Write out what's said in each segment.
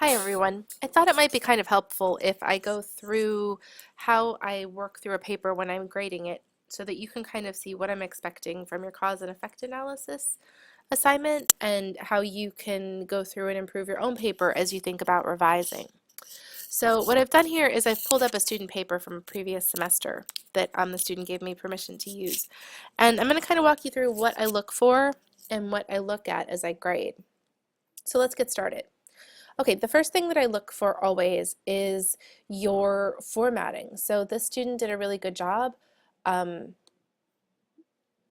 Hi everyone. I thought it might be kind of helpful if I go through how I work through a paper when I'm grading it so that you can kind of see what I'm expecting from your cause and effect analysis assignment and how you can go through and improve your own paper as you think about revising. So what I've done here is I've pulled up a student paper from a previous semester that the student gave me permission to use. And I'm going to kind of walk you through what I look for and what I look at as I grade. So let's get started. Okay, the first thing that I look for always is your formatting. So this student did a really good job. Um,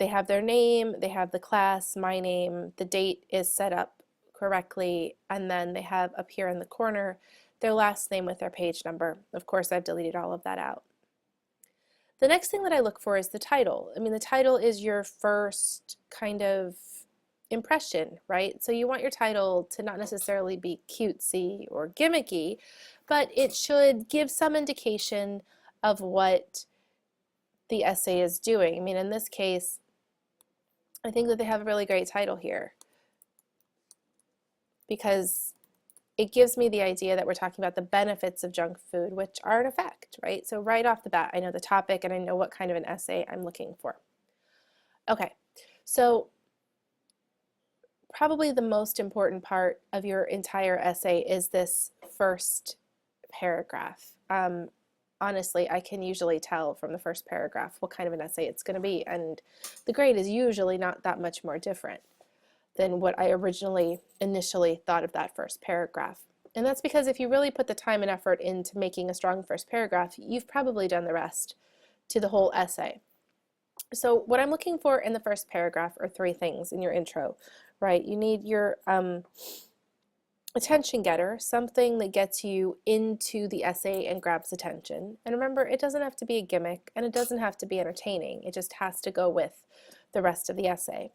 they have their name, they have the class, my name, the date is set up correctly, and then they have up here in the corner their last name with their page number. Of course, I've deleted all of that out. The next thing that I look for is the title. I mean, the title is your first kind of impression, right? So you want your title to not necessarily be cutesy or gimmicky, but it should give some indication of what the essay is doing. I mean, in this case, I think that they have a really great title here because it gives me the idea that we're talking about the benefits of junk food, which are an effect, right? So right off the bat, I know the topic and I know what kind of an essay I'm looking for. Okay, so probably the most important part of your entire essay is this first paragraph. Honestly, I can usually tell from the first paragraph what kind of an essay it's going to be, and the grade is usually not that much more different than what I initially thought of that first paragraph. And that's because if you really put the time and effort into making a strong first paragraph, you've probably done the rest to the whole essay. So what I'm looking for in the first paragraph are three things in your intro, right? You need your attention getter, something that gets you into the essay and grabs attention. And remember, it doesn't have to be a gimmick and it doesn't have to be entertaining. It just has to go with the rest of the essay.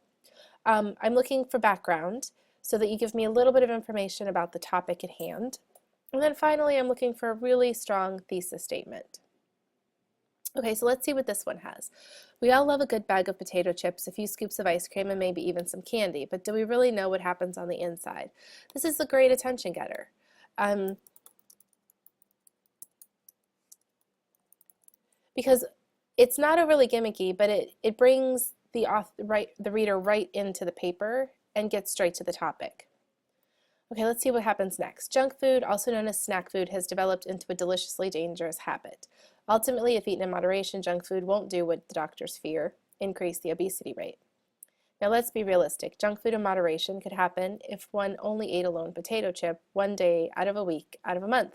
I'm looking for background so that you give me a little bit of information about the topic at hand. And then finally, I'm looking for a really strong thesis statement. Okay, so let's see what this one has. We all love a good bag of potato chips, a few scoops of ice cream, and maybe even some candy, but do we really know what happens on the inside? This is a great attention getter. Because it's not overly gimmicky, but it brings the reader right into the paper and gets straight to the topic. Okay, let's see what happens next. Junk food, also known as snack food, has developed into a deliciously dangerous habit. Ultimately, if eaten in moderation, junk food won't do what the doctors fear, increase the obesity rate. Now let's be realistic. Junk food in moderation could happen if one only ate a lone potato chip one day out of a week, out of a month.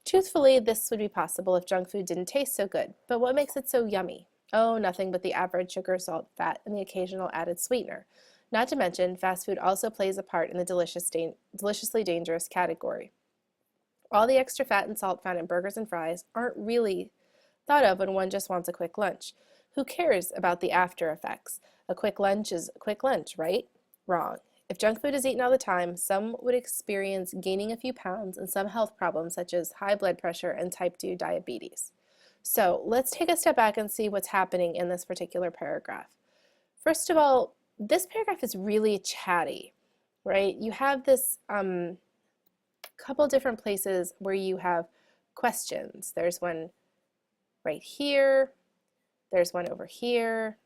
Truthfully, this would be possible if junk food didn't taste so good. But what makes it so yummy? Oh, nothing but the average sugar, salt, fat, and the occasional added sweetener. Not to mention, fast food also plays a part in the deliciously dangerous category. All the extra fat and salt found in burgers and fries aren't really thought of when one just wants a quick lunch. Who cares about the after effects? A quick lunch is a quick lunch, right? Wrong. If junk food is eaten all the time, some would experience gaining a few pounds and some health problems such as high blood pressure and type 2 diabetes. So let's take a step back and see what's happening in this particular paragraph. First of all, this paragraph is really chatty, right? You have this couple different places where you have questions. There's one right here, there's one over here,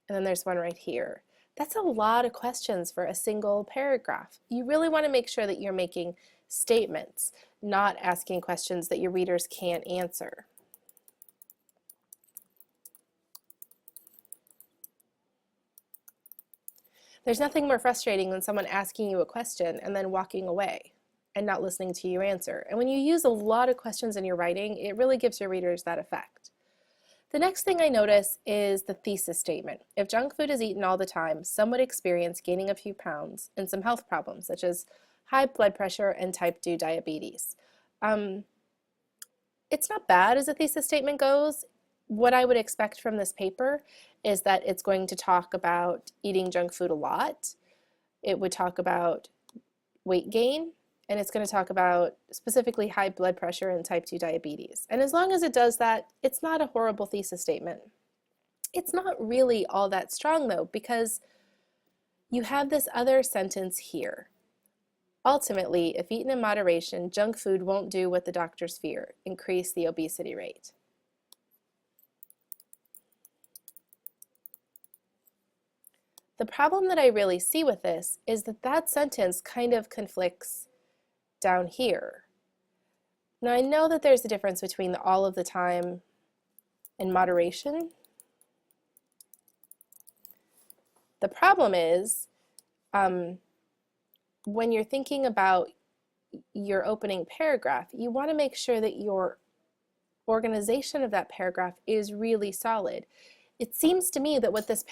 and then there's one right here. That's a lot of questions for a single paragraph. You really want to make sure that you're making statements, not asking questions that your readers can't answer. There's nothing more frustrating than someone asking you a question and then walking away and not listening to your answer. And when you use a lot of questions in your writing, it really gives your readers that effect. The next thing I notice is the thesis statement. If junk food is eaten all the time, some would experience gaining a few pounds and some health problems, such as high blood pressure and type 2 diabetes. It's not bad as a thesis statement goes. What I would expect from this paper is that it's going to talk about eating junk food a lot. It would talk about weight gain, and it's going to talk about specifically high blood pressure and type 2 diabetes. And as long as it does that, it's not a horrible thesis statement. It's not really all that strong though, because you have this other sentence here. Ultimately, if eaten in moderation, junk food won't do what the doctors fear, increase the obesity rate. The problem that I really see with this is that that sentence kind of conflicts down here. Now I know that there's a difference between the all of the time and moderation. The problem is when you're thinking about your opening paragraph, you want to make sure that your organization of that paragraph is really solid. It seems to me that what this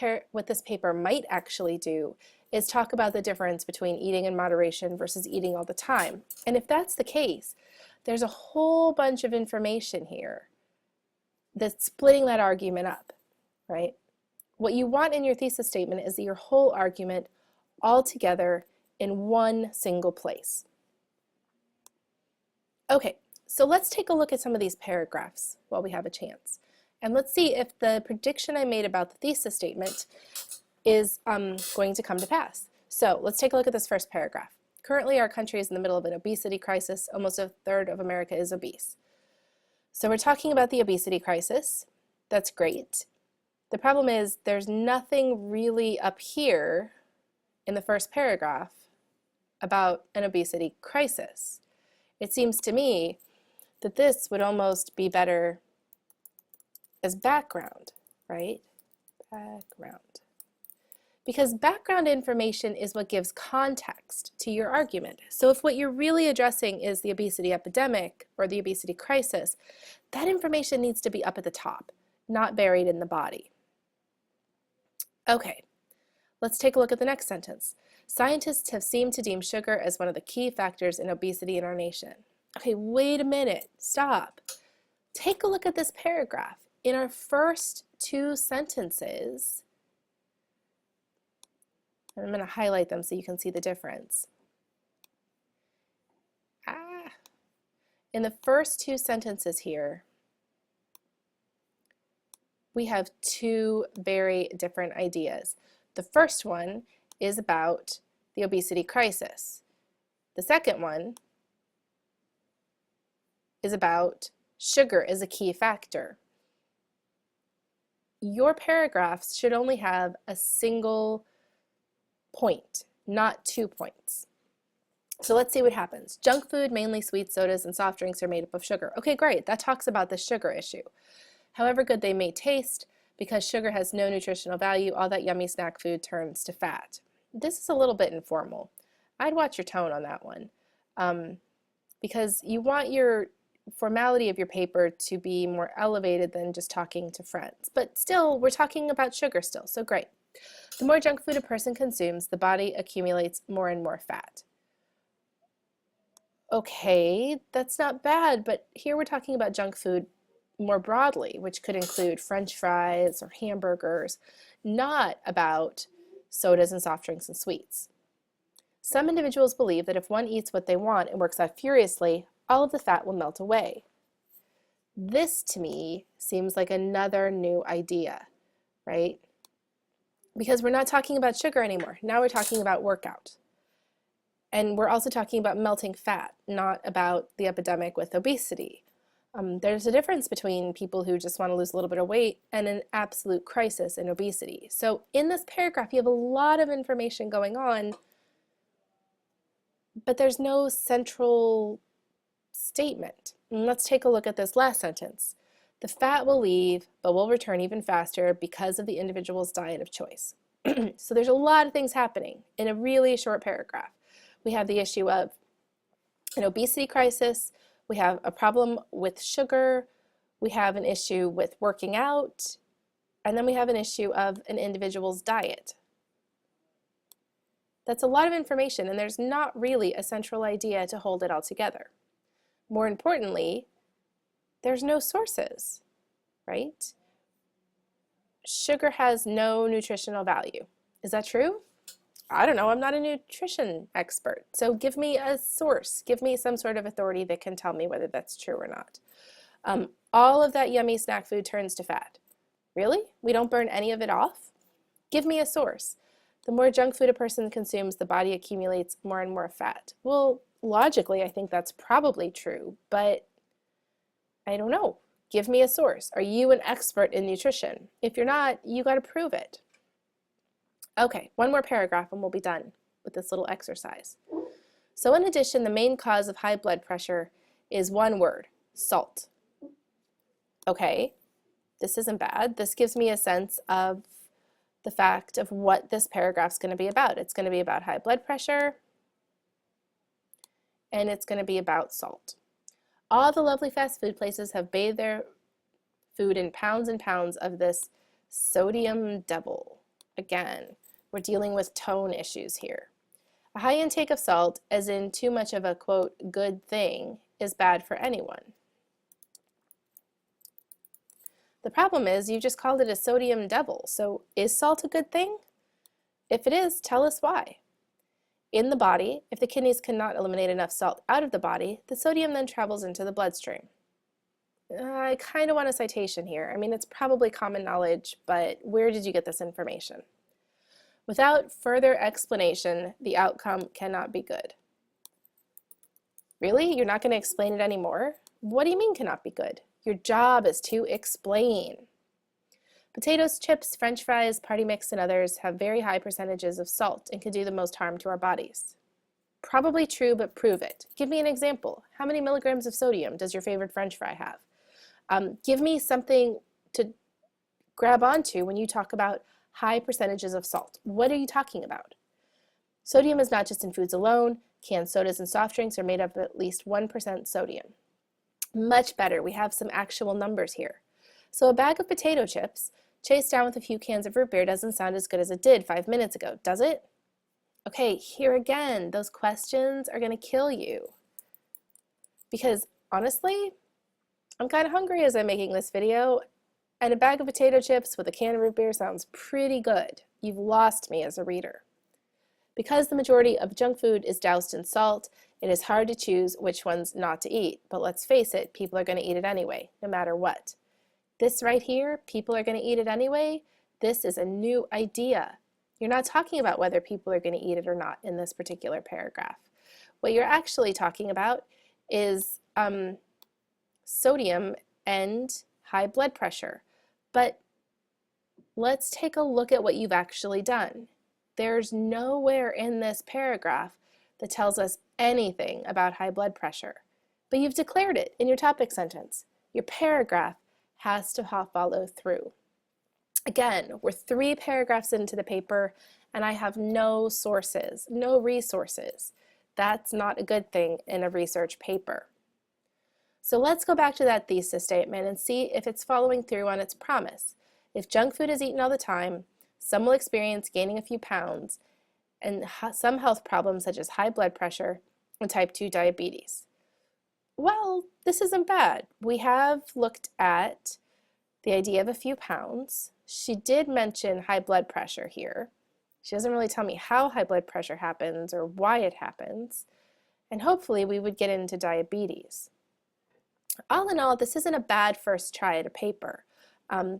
paper might actually do is talk about the difference between eating in moderation versus eating all the time. And if that's the case, there's a whole bunch of information here that's splitting that argument up, right? What you want in your thesis statement is your whole argument all together in one single place. Okay, so let's take a look at some of these paragraphs while we have a chance. And let's see if the prediction I made about the thesis statement is going to come to pass. So let's take a look at this first paragraph. Currently, our country is in the middle of an obesity crisis. Almost a third of America is obese. So we're talking about the obesity crisis. That's great. The problem is there's nothing really up here in the first paragraph about an obesity crisis. It seems to me that this would almost be better as background, right? Background. Because background information is what gives context to your argument. So if what you're really addressing is the obesity epidemic or the obesity crisis, that information needs to be up at the top, not buried in the body. Okay, let's take a look at the next sentence. Scientists have seemed to deem sugar as one of the key factors in obesity in our nation. Okay, wait a minute, stop. Take a look at this paragraph. In our first two sentences, and I'm going to highlight them so you can see the difference. In the first two sentences here, we have two very different ideas. The first one is about the obesity crisis. The second one is about sugar as a key factor. Your paragraphs should only have a single point, not 2 points. So let's see what happens. Junk food, mainly sweet sodas and soft drinks, are made up of sugar. Okay, great. That talks about the sugar issue. However good they may taste, because sugar has no nutritional value, all that yummy snack food turns to fat. This is a little bit informal. I'd watch your tone on that one, because you want your formality of your paper to be more elevated than just talking to friends. But still, we're talking about sugar still, so great. The more junk food a person consumes, the body accumulates more and more fat. Okay, that's not bad, but here we're talking about junk food more broadly, which could include French fries or hamburgers, not about sodas and soft drinks and sweets. Some individuals believe that if one eats what they want and works out furiously, all of the fat will melt away. This, to me, seems like another new idea, right? Because we're not talking about sugar anymore. Now we're talking about workout. And we're also talking about melting fat, not about the epidemic with obesity. There's a difference between people who just want to lose a little bit of weight and an absolute crisis in obesity. So in this paragraph, you have a lot of information going on, but there's no central statement. And let's take a look at this last sentence. The fat will leave, but will return even faster because of the individual's diet of choice. So there's a lot of things happening in a really short paragraph. We have the issue of an obesity crisis, we have a problem with sugar, we have an issue with working out, and then we have an issue of an individual's diet. That's a lot of information, and there's not really a central idea to hold it all together. More importantly, there's no sources, right? Sugar has no nutritional value. Is that true? I don't know, I'm not a nutrition expert. So give me a source, give me some sort of authority that can tell me whether that's true or not. All of that yummy snack food turns to fat. Really? We don't burn any of it off? Give me a source. The more junk food a person consumes, the body accumulates more and more fat. Well, logically, I think that's probably true, but I don't know. Give me a source. Are you an expert in nutrition? If you're not, you got to prove it. Okay, one more paragraph and we'll be done with this little exercise. So in addition, the main cause of high blood pressure is one word, salt. Okay, this isn't bad. This gives me a sense of the fact of what this paragraph is going to be about. It's going to be about high blood pressure, and it's going to be about salt. All the lovely fast food places have bathed their food in pounds and pounds of this sodium devil. Again, we're dealing with tone issues here. A high intake of salt, as in too much of a, quote, good thing, is bad for anyone. The problem is you just called it a sodium devil, so is salt a good thing? If it is, tell us why. In the body, if the kidneys cannot eliminate enough salt out of the body, the sodium then travels into the bloodstream. I kind of want a citation here. I mean, it's probably common knowledge, but where did you get this information? Without further explanation, the outcome cannot be good. Really? You're not going to explain it anymore? What do you mean cannot be good? Your job is to explain. Potatoes, chips, French fries, party mix, and others have very high percentages of salt and can do the most harm to our bodies. Probably true, but prove it. Give me an example. How many milligrams of sodium does your favorite French fry have? Give me something to grab onto when you talk about high percentages of salt. What are you talking about? Sodium is not just in foods alone. Canned sodas and soft drinks are made up of at least 1% sodium. Much better, we have some actual numbers here. So a bag of potato chips chased down with a few cans of root beer doesn't sound as good as it did 5 minutes ago, does it? Okay, here again, those questions are going to kill you. Because honestly, I'm kind of hungry as I'm making this video, and a bag of potato chips with a can of root beer sounds pretty good. You've lost me as a reader. Because the majority of junk food is doused in salt, it is hard to choose which ones not to eat. But let's face it, people are going to eat it anyway, no matter what. This right here, people are going to eat it anyway, this is a new idea. You're not talking about whether people are going to eat it or not in this particular paragraph. What you're actually talking about is sodium and high blood pressure. But let's take a look at what you've actually done. There's nowhere in this paragraph that tells us anything about high blood pressure, but you've declared it in your topic sentence. Your paragraph has to follow through. Again, we're 3 paragraphs into the paper and I have no sources, no resources. That's not a good thing in a research paper. So let's go back to that thesis statement and see if it's following through on its promise. If junk food is eaten all the time, some will experience gaining a few pounds and some health problems such as high blood pressure and type 2 diabetes. Well, this isn't bad. We have looked at the idea of a few pounds. She did mention high blood pressure here. She doesn't really tell me how high blood pressure happens or why it happens. And hopefully we would get into diabetes. All in all, this isn't a bad first try at a paper.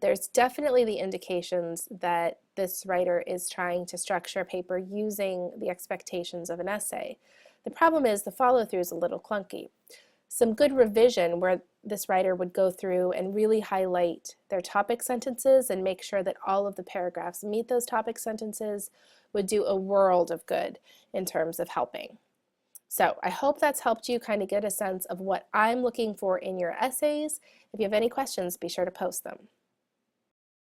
There's definitely the indications that this writer is trying to structure a paper using the expectations of an essay. The problem is the follow-through is a little clunky. Some good revision where this writer would go through and really highlight their topic sentences and make sure that all of the paragraphs meet those topic sentences would do a world of good in terms of helping. So I hope that's helped you kind of get a sense of what I'm looking for in your essays. If you have any questions, be sure to post them.